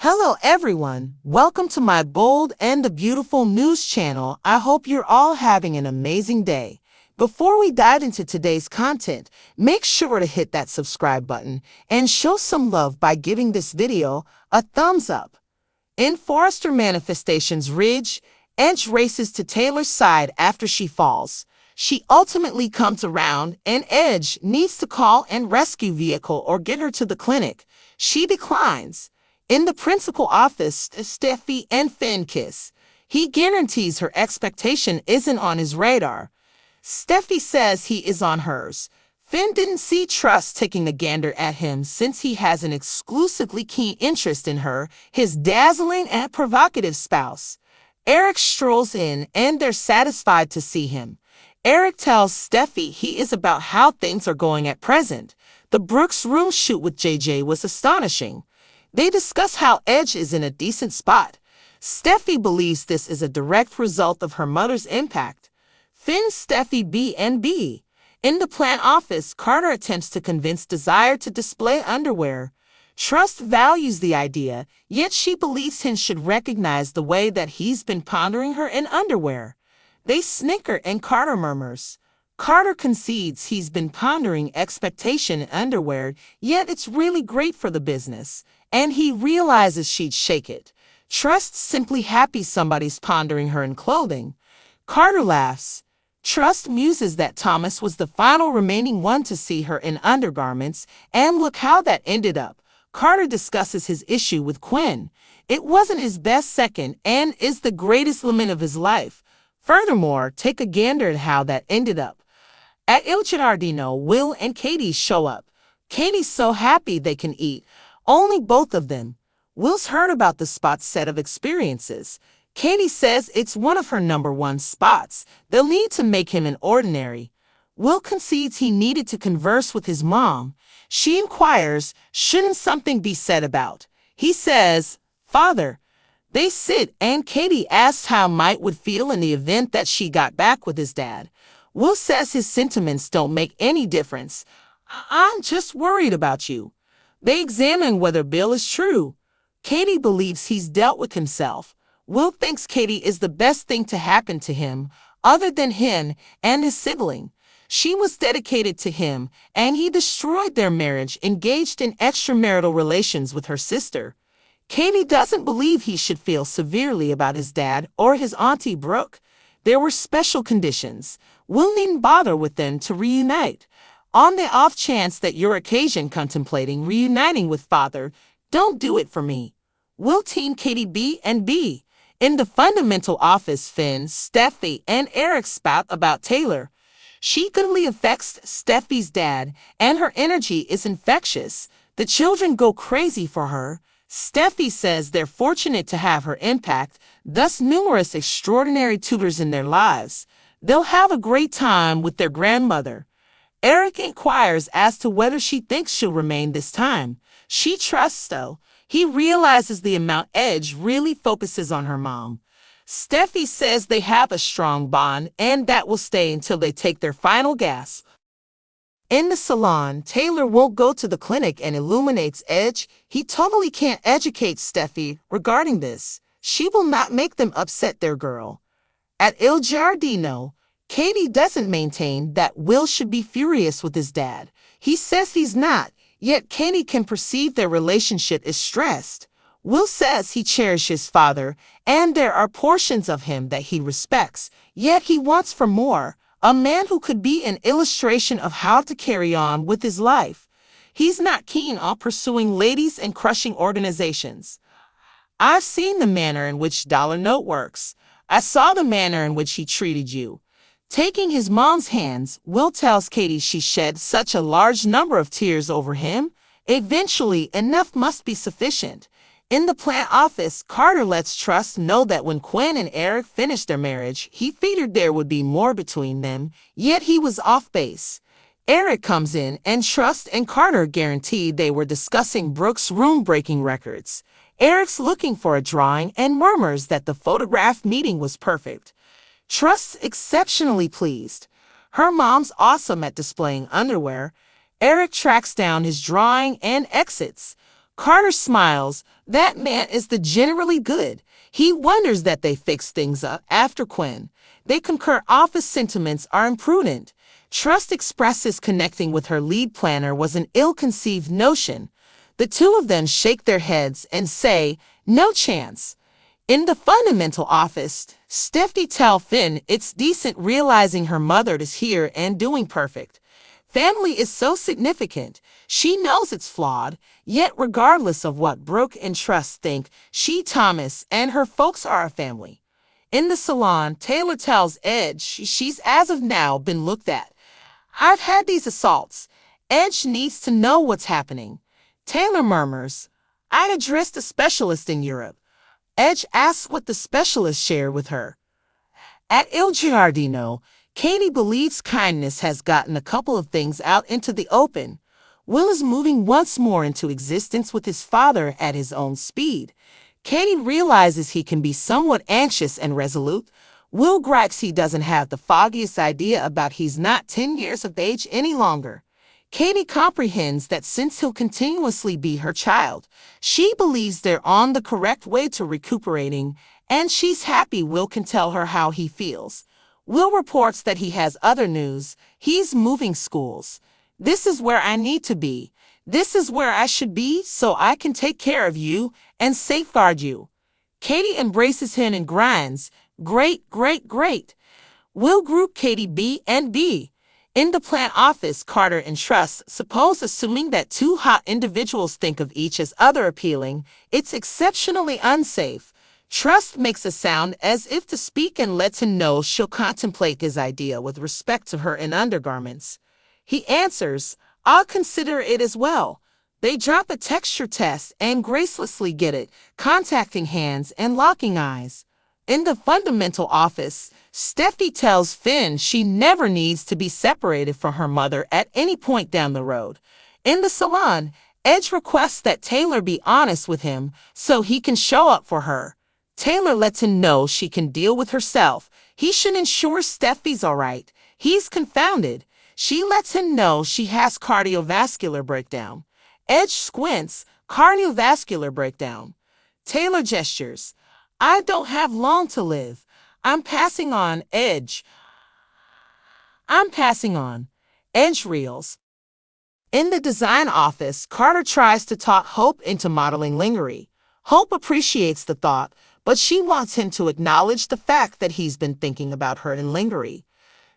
Hello everyone, welcome to my bold and the beautiful news channel. I hope you're all having an amazing day. Before we dive into today's content, make sure to hit that subscribe button and show some love by giving this video a thumbs up. In Forrester Manifestation's Ridge, Edge races to Taylor's side after she falls. She ultimately comes around and Edge needs to call an rescue vehicle or get her to the clinic. She declines. In the principal office, Steffi and Finn kiss. He guarantees her expectation isn't on his radar. Steffi says he is on hers. Finn didn't see Trust taking a gander at him since he has an exclusively keen interest in her, his dazzling and provocative spouse. Eric strolls in and they're satisfied to see him. Eric tells Steffi he is about how things are going at present. The Brooks room shoot with JJ was astonishing. They discuss how Edge is in a decent spot. Steffi believes this is a direct result of her mother's impact. Finn, Steffi, B&B. In the plant office, Carter attempts to convince Desire to display underwear. Trust values the idea, yet she believes Finn should recognize the way that he's been pondering her in underwear. They snicker and Carter murmurs. Carter concedes he's been pondering expectation in underwear, yet it's really great for the business, and he realizes she'd shake it. Trust's simply happy somebody's pondering her in clothing. Carter laughs. Trust muses that Thomas was the final remaining one to see her in undergarments, and look how that ended up. Carter discusses his issue with Quinn. It wasn't his best second and is the greatest lament of his life. Furthermore, take a gander at how that ended up. At Il Giardino, Will and Katie show up. Katie's so happy they can eat. Only both of them. Will's heard about the spot's set of experiences. Katie says it's one of her #1 spots. They'll need to make him an ordinary. Will concedes he needed to converse with his mom. She inquires, shouldn't something be said about? He says, Father. They sit and Katie asks how Mike would feel in the event that she got back with his dad. Will says his sentiments don't make any difference. I'm just worried about you. They examine whether Bill is true. Katie believes he's dealt with himself. Will thinks Katie is the best thing to happen to him, other than him and his sibling. She was dedicated to him, and he destroyed their marriage, engaged in extramarital relations with her sister. Katie doesn't believe he should feel severely about his dad or his auntie Brooke. There were special conditions. Will needn't bother with them to reunite. On the off chance that you're occasion contemplating reuniting with father, don't do it for me. Will team Katie B&B. In the fundamental office, Finn, Steffi, and Eric spout about Taylor. She goodly affects Steffi's dad, and her energy is infectious. The children go crazy for her. Steffi says they're fortunate to have her impact, thus numerous extraordinary tutors in their lives. They'll have a great time with their grandmother. Eric inquires as to whether she thinks she'll remain this time. She trusts, though. He realizes the amount Edge really focuses on her mom. Steffi says they have a strong bond and that will stay until they take their final gasp. In the salon, Taylor won't go to the clinic and illuminates Edge. He totally can't educate Steffi regarding this. She will not make them upset their girl. At Il Giardino, Katie doesn't maintain that Will should be furious with his dad. He says he's not, yet Katie can perceive their relationship is stressed. Will says he cherishes father, and there are portions of him that he respects, yet he wants for more, a man who could be an illustration of how to carry on with his life. He's not keen on pursuing ladies and crushing organizations. I've seen the manner in which Dollar Note works. I saw the manner in which he treated you. Taking his mom's hands, Will tells Katie she shed such a large number of tears over him. Eventually, enough must be sufficient. In the plant office, Carter lets Trust know that when Quinn and Eric finished their marriage, he figured there would be more between them, yet he was off base. Eric comes in and Trust and Carter guaranteed they were discussing Brooks' room-breaking records. Eric's looking for a drawing and murmurs that the photograph meeting was perfect. Trust's exceptionally pleased. Her mom's awesome at displaying underwear. Eric tracks down his drawing and exits. Carter smiles. That man is the generally good. He wonders that they fix things up after Quinn. They concur office sentiments are imprudent. Trust expresses connecting with her lead planner was an ill-conceived notion. The two of them shake their heads and say, no chance. In the fundamental office, Steffi tells Finn it's decent realizing her mother is here and doing perfect. Family is so significant. She knows it's flawed, yet regardless of what Brooke and Trust think, she, Thomas, and her folks are a family. In the salon, Taylor tells Edge she's as of now been looked at. I've had these assaults. Edge needs to know what's happening. Taylor murmurs, I'd addressed a specialist in Europe. Edge asks what the specialist shared with her. At Il Giardino, Katie believes kindness has gotten a couple of things out into the open. Will is moving once more into existence with his father at his own speed. Katie realizes he can be somewhat anxious and resolute. Will gripes he doesn't have the foggiest idea about he's not 10 years of age any longer. Katie comprehends that since he'll continuously be her child, she believes they're on the correct way to recuperating, and she's happy Will can tell her how he feels. Will reports that he has other news. He's moving schools. This is where I need to be. This is where I should be so I can take care of you and safeguard you. Katie embraces him and grinds. Great, great, great. Will group Katie B and B. In the plant office, Carter and Trust suppose assuming that two hot individuals think of each as other appealing, it's exceptionally unsafe. Trust makes a sound as if to speak and lets him know she'll contemplate his idea with respect to her in undergarments. He answers, I'll consider it as well. They drop a texture test and gracelessly get it, contacting hands and locking eyes. In the fundamental office, Steffi tells Finn she never needs to be separated from her mother at any point down the road. In the salon, Edge requests that Taylor be honest with him so he can show up for her. Taylor lets him know she can deal with herself. He should ensure Steffi's all right. He's confounded. She lets him know she has cardiovascular breakdown. Edge squints, cardiovascular breakdown. Taylor gestures. I don't have long to live. I'm passing on, Edge. I'm passing on. Edge reels. In the design office, Carter tries to talk Hope into modeling lingerie. Hope appreciates the thought, but she wants him to acknowledge the fact that he's been thinking about her in lingerie.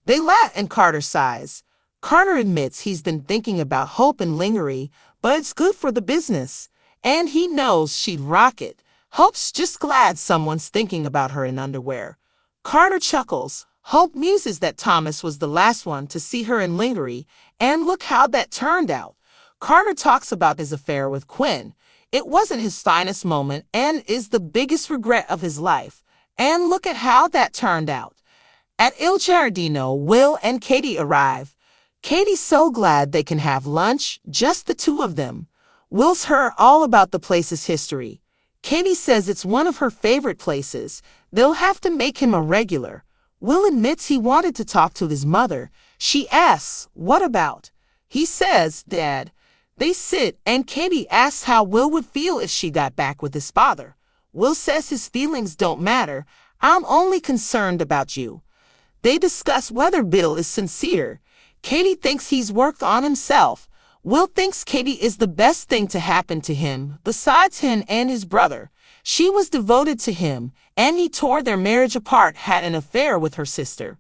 They laugh and Carter sighs. Carter admits he's been thinking about Hope in lingerie, but it's good for the business. And he knows she'd rock it. Hope's just glad someone's thinking about her in underwear. Carter chuckles. Hope muses that Thomas was the last one to see her in lingerie, and look how that turned out. Carter talks about his affair with Quinn. It wasn't his finest moment and is the biggest regret of his life. And look at how that turned out. At Il Giardino, Will and Katie arrive. Katie's so glad they can have lunch, just the two of them. Will's heard all about the place's history. Katie says it's one of her favorite places. They'll have to make him a regular. Will admits he wanted to talk to his mother. She asks, what about? He says, Dad. They sit, and Katie asks how Will would feel if she got back with his father. Will says his feelings don't matter. I'm only concerned about you. They discuss whether Bill is sincere. Katie thinks he's worked on himself. Will thinks Katie is the best thing to happen to him, besides him and his brother. She was devoted to him, and he tore their marriage apart, had an affair with her sister.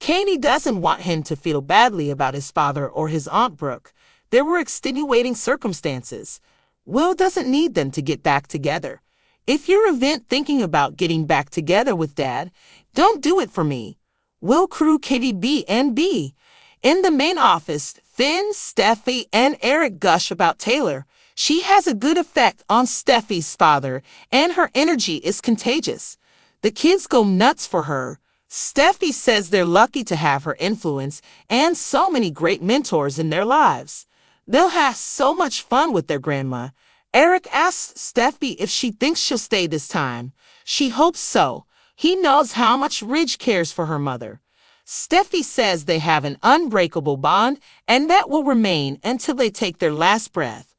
Katie doesn't want him to feel badly about his father or his Aunt Brooke. There were extenuating circumstances. Will doesn't need them to get back together. If you're thinking about getting back together with Dad, don't do it for me. Will crew Katie B and B. In the main office, Finn, Steffi, and Eric gush about Taylor. She has a good effect on Steffi's father, and her energy is contagious. The kids go nuts for her. Steffi says they're lucky to have her influence and so many great mentors in their lives. They'll have so much fun with their grandma. Eric asks Steffi if she thinks she'll stay this time. She hopes so. He knows how much Ridge cares for her mother. Steffi says they have an unbreakable bond and that will remain until they take their last breath.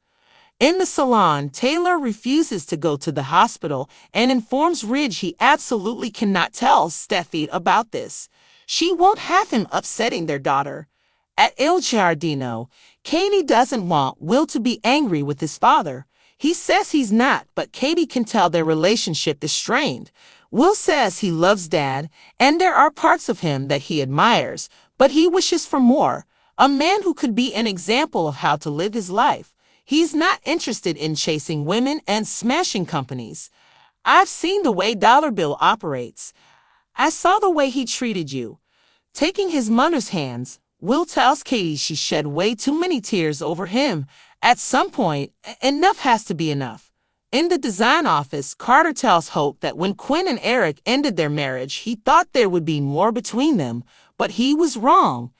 In the salon, Taylor refuses to go to the hospital and informs Ridge he absolutely cannot tell Steffi about this. She won't have him upsetting their daughter. At Il Giardino, Katie doesn't want Will to be angry with his father. He says he's not, but Katie can tell their relationship is strained. Will says he loves Dad, and there are parts of him that he admires, but he wishes for more. A man who could be an example of how to live his life. He's not interested in chasing women and smashing companies. I've seen the way Dollar Bill operates. I saw the way he treated you. Taking his mother's hands, Will tells Katie she shed way too many tears over him. At some point, enough has to be enough. In the design office, Carter tells Hope that when Quinn and Eric ended their marriage, he thought there would be more between them, but he was wrong.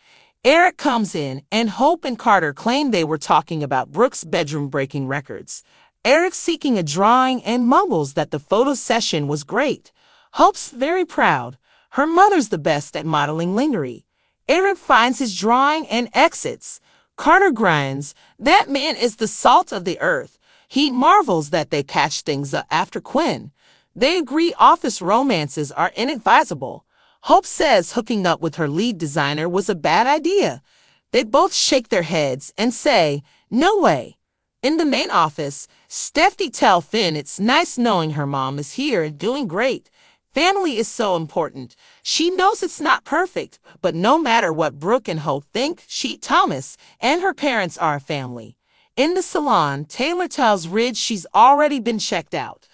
Eric comes in, and Hope and Carter claim they were talking about Brooke's bedroom breaking records. Eric's seeking a drawing and mumbles that the photo session was great. Hope's very proud. Her mother's the best at modeling lingerie. Eric finds his drawing and exits. Carter grinds. That man is the salt of the earth. He marvels that they catch things up after Quinn. They agree office romances are inadvisable. Hope says hooking up with her lead designer was a bad idea. They both shake their heads and say, no way. In the main office, Steffi tells Finn it's nice knowing her mom is here and doing great. Family is so important. She knows it's not perfect, but no matter what Brooke and Hope think, Thomas and her parents are a family. In the salon, Taylor tells Ridge she's already been checked out.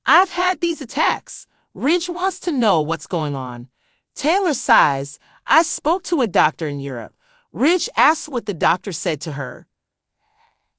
I've had these attacks. Ridge wants to know what's going on. Taylor sighs. I spoke to a doctor in Europe. Ridge asks what the doctor said to her.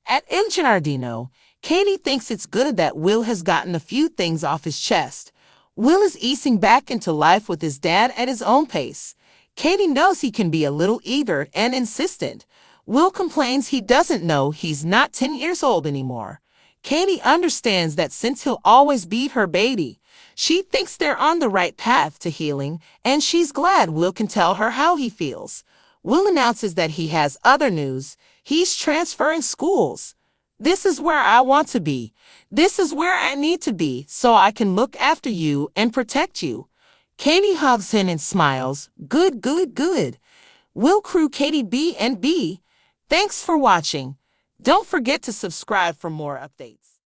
At Il Giardino, Katie thinks it's good that Will has gotten a few things off his chest. Will is easing back into life with his dad at his own pace. Katie knows he can be a little eager and insistent. Will complains he doesn't know he's not 10 years old anymore. Katie understands that since he'll always be her baby, she thinks they're on the right path to healing, and she's glad Will can tell her how he feels. Will announces that he has other news. He's transferring schools. This is where I want to be. This is where I need to be so I can look after you and protect you. Katie hugs him and smiles. Good, good, good. Will crew Katie B and B. Thanks for watching. Don't forget to subscribe for more updates.